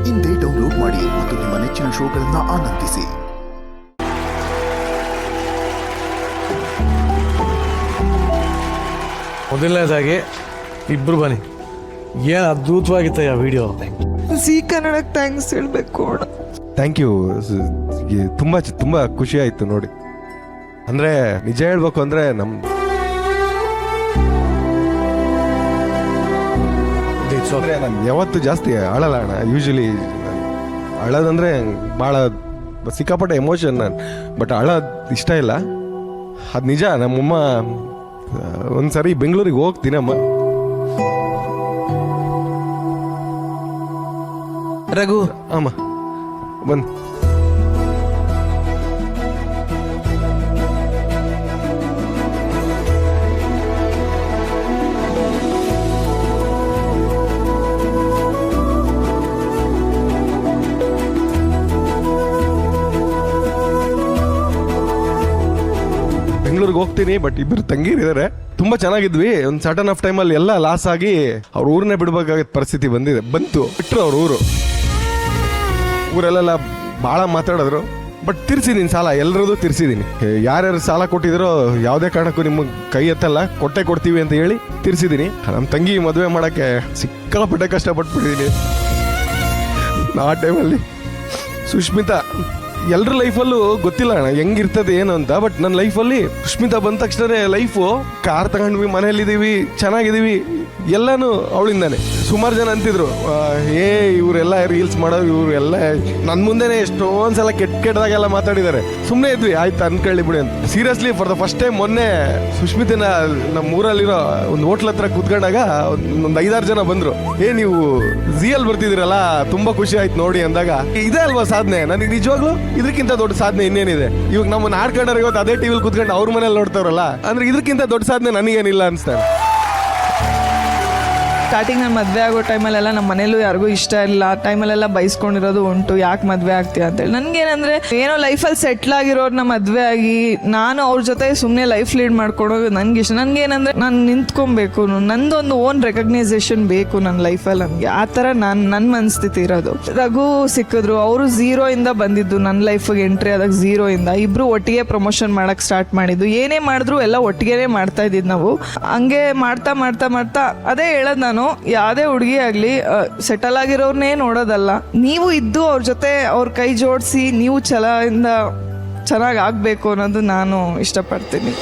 ಇಂದೇ ಡೌನ್ಲೋಡ್ ಮಾಡಿ ಮತ್ತು ನಿಮ್ಮ ನೆಚ್ಚಿನ ಶೋಗಳನ್ನು ಆನಂದಿಸಿ. ಮೊದಲನೇದಾಗಿ ಇಬ್ರು ಬನ್ನಿ, ಏನು ಅದ್ಭುತವಾಗಿತ್ತು ಆ ವಿಡಿಯೋ. ಝೀ ಕನ್ನಡಕ್ಕೆ ಥ್ಯಾಂಕ್ಸ್ ಹೇಳಬೇಕು ಅಣ್ಣ. Thank you. ತುಂಬ ಖುಷಿ ಆಯಿತು ನೋಡಿ. ಅಂದರೆ ನಿಜ ಹೇಳ್ಬೇಕು ಅಂದರೆ ನಾನು ಯಾವತ್ತೂ ಜಾಸ್ತಿ ಅಳಲ್ಲ ಅಣ್ಣ. ಯೂಶಲಿ ಅಳೋದಂದರೆ ಭಾಳ ಸಿಕ್ಕಾಪಟ್ಟೆ ಎಮೋಷನ್ ನಾನು, ಬಟ್ ಅಳೋದು ಇಷ್ಟ ಇಲ್ಲ. ಅದು ನಿಜ. ನಮ್ಮಮ್ಮ ಒಂದು ಸರಿ ಬೆಂಗಳೂರಿಗೆ ಹೋಗ್ತೀನಮ್ಮ. ರಘು ಅಮ್ಮ ಬಂದು ಬೆಂಗಳೂರಿಗೆ ಹೋಗ್ತೀನಿ. ಬಟ್ ಇಬ್ಬರು ತಂಗೀರಿದ್ದಾರೆ, ತುಂಬ ಚೆನ್ನಾಗಿದ್ವಿ. ಒಂದು ಸರ್ಟನ್ ಆಫ್ ಟೈಮಲ್ಲಿ ಎಲ್ಲ ಲಾಸ್ ಆಗಿ ಅವ್ರ ಊರನ್ನೇ ಬಿಡಬೇಕಾಗಿದ್ದ ಪರಿಸ್ಥಿತಿ ಬಂತು. ಬಿಟ್ಟರು ಅವ್ರ ಊರಲ್ಲೆಲ್ಲ ಭಾಳ ಮಾತಾಡಿದ್ರು. ಬಟ್ ತಿರ್ಸಿದ್ದೀನಿ ಸಾಲ, ಎಲ್ಲರದ್ದು ತಿರ್ಸಿದ್ದೀನಿ. ಯಾರ್ಯಾರು ಸಾಲ ಕೊಟ್ಟಿದ್ರೋ ಯಾವುದೇ ಕಾರಣಕ್ಕೂ ನಿಮಗೆ ಕೈ ಎತ್ತಲ್ಲ, ಕೊಡ್ತೀವಿ ಅಂತ ಹೇಳಿ ತಿರ್ಸಿದ್ದೀನಿ. ನಮ್ಮ ತಂಗಿ ಮದುವೆ ಮಾಡೋಕ್ಕೆ ಸಿಕ್ಕಾಪಟ್ಟೆ ಕಷ್ಟಪಟ್ಬಿಟ್ಟಿದ್ದೀನಿ. ಆ ಟೈಮಲ್ಲಿ ಸುಷ್ಮಿತಾ ಎಲ್ಲರ ಲೈಫಲ್ಲೂ ಗೊತ್ತಿಲ್ಲ ಅಣ್ಣ ಹೆಂಗಿರ್ತದೆ ಏನು ಅಂತ. ಬಟ್ ನನ್ನ ಲೈಫಲ್ಲಿ ಸುಷ್ಮಿತಾ ಬಂದ ತಕ್ಷಣ ಲೈಫು ಕಾರ್ ತಗೊಂಡ್ವಿ, ಮನೇಲಿದ್ದೀವಿ, ಚೆನ್ನಾಗಿದ್ದೀವಿ, ಎಲ್ಲನೂ ಅವಳಿಂದಾನೆ. ಸುಮಾರು ಜನ ಅಂತಿದ್ರು, ಇವರೆಲ್ಲ ರೀಲ್ಸ್ ಮಾಡೋರು, ಇವರೆಲ್ಲ ನನ್ನ ಮುಂದೆನೇ ಎಷ್ಟೊಂದ್ಸಲ ಕೆಟ್ಟದಾಗೆಲ್ಲ ಮಾತಾಡಿದ್ದಾರೆ. ಸುಮ್ಮನೆ ಇದ್ವಿ, ಆಯ್ತು ಅನ್ಕೊಳ್ಳಿ ಬಿಡಿ ಅಂತ. Seriously for the first time ಮೊನ್ನೆ ಸುಷ್ಮಿತನ ನಮ್ಮ ಊರಲ್ಲಿರೋ ಒಂದು ಹೋಟ್ಲ್ ಹತ್ರ ಕೂತ್ಕೊಂಡಾಗ ಒಂದು 5-6 ಜನ ಬಂದರು. ನೀವು ಝೀಯಲ್ಲಿ ಬರ್ತಿದ್ದೀರಲ್ಲ, ತುಂಬ ಖುಷಿ ಆಯ್ತು ನೋಡಿ ಅಂದಾಗ, ಇದೇ ಅಲ್ವಾ ಸಾಧನೆ. ನನಗೆ ನಿಜವಾಗ್ಲೂ ಇದಕ್ಕಿಂತ ದೊಡ್ಡ ಸಾಧನೆ ಇನ್ನೇನಿದೆ. ಇವಾಗ ನಮ್ಮನ್ನ ಆಡ್ಕೊಂಡ್ರೆ ಇವತ್ತು ಅದೇ ಟಿವಿಲಿ ಕೂತ್ಕೊಂಡು ಅವ್ರ ಮನೇಲಿ ನೋಡ್ತಾರಲ್ಲ, ಅಂದ್ರೆ ಇದಕ್ಕಿಂತ ದೊಡ್ಡ ಸಾಧನೆ ನನಗೇನಿಲ್ಲ ಅನ್ಸ್ತಾರೆ. ಸ್ಟಾರ್ಟಿಂಗ್ ನಾನು ಮದುವೆ ಆಗೋ ಟೈಮಲ್ಲೆಲ್ಲ ನಮ್ಮ ಮನೇಲೂ ಯಾರಿಗೂ ಇಷ್ಟ ಇಲ್ಲ. ಆ ಟೈಮಲ್ಲೆಲ್ಲ ಬೈಸ್ಕೊಂಡಿರೋದು ಉಂಟು, ಯಾಕೆ ಮದುವೆ ಆಗ್ತೀಯ ಅಂತೇಳಿ. ನನಗೇನಂದರೆ ಏನೋ ಲೈಫಲ್ಲಿ ಸೆಟ್ಲ್ ಆಗಿರೋರನ್ನ ಮದುವೆ ಆಗಿ ನಾನು ಅವ್ರ ಜೊತೆ ಸುಮ್ಮನೆ ಲೈಫ್ ಲೀಡ್ ಮಾಡ್ಕೊಡೋದು ನನಗೆ ಇಷ್ಟ. ನನಗೇನಂದರೆ ನಾನು ನಿಂತ್ಕೊಬೇಕು, ನಂದೊಂದು ಓನ್ ರೆಕಗ್ನೈಸೇಷನ್ ಬೇಕು ನನ್ನ ಲೈಫಲ್ಲಿ. ನನಗೆ ಆ ಥರ ನನ್ನ ಮನಸ್ಥಿತಿ ಇರೋದು. ರಘು ಸಿಕ್ಕಿದ್ರು, ಅವರು ಝೀರೋಯಿಂದ ಬಂದಿದ್ದು ನನ್ನ ಲೈಫಿಗೆ ಎಂಟ್ರಿ ಆದಾಗ. ಝೀರೋಯಿಂದ ಇಬ್ಬರು ಒಟ್ಟಿಗೆ ಪ್ರಮೋಷನ್ ಮಾಡೋಕ್ಕೆ ಸ್ಟಾರ್ಟ್ ಮಾಡಿದ್ದು. ಏನೇ ಮಾಡಿದ್ರು ಎಲ್ಲ ಒಟ್ಟಿಗೆ ಮಾಡ್ತಾ ಇದ್ದಿದ್ದು ನಾವು. ಹಂಗೆ ಮಾಡ್ತಾ ಮಾಡ್ತಾ ಮಾಡ್ತಾ ಅದೇ ಹೇಳೋದು ನಾನು, ಯಾವುದೇ ಹುಡುಗಿ ಆಗಲಿ ಸೆಟಲ್ ಆಗಿರೋರ್ನೇ ನೋಡೋದಲ್ಲ, ನೀವು ಇದ್ದು ಅವ್ರ ಜೊತೆ ಅವ್ರ ಕೈ ಜೋಡಿಸಿ ನೀವು ಛಲದಿಂದ ಚೆನ್ನಾಗಿ ಆಗಬೇಕು ಅನ್ನೋದು ನಾನು ಇಷ್ಟಪಡ್ತೀನಿ.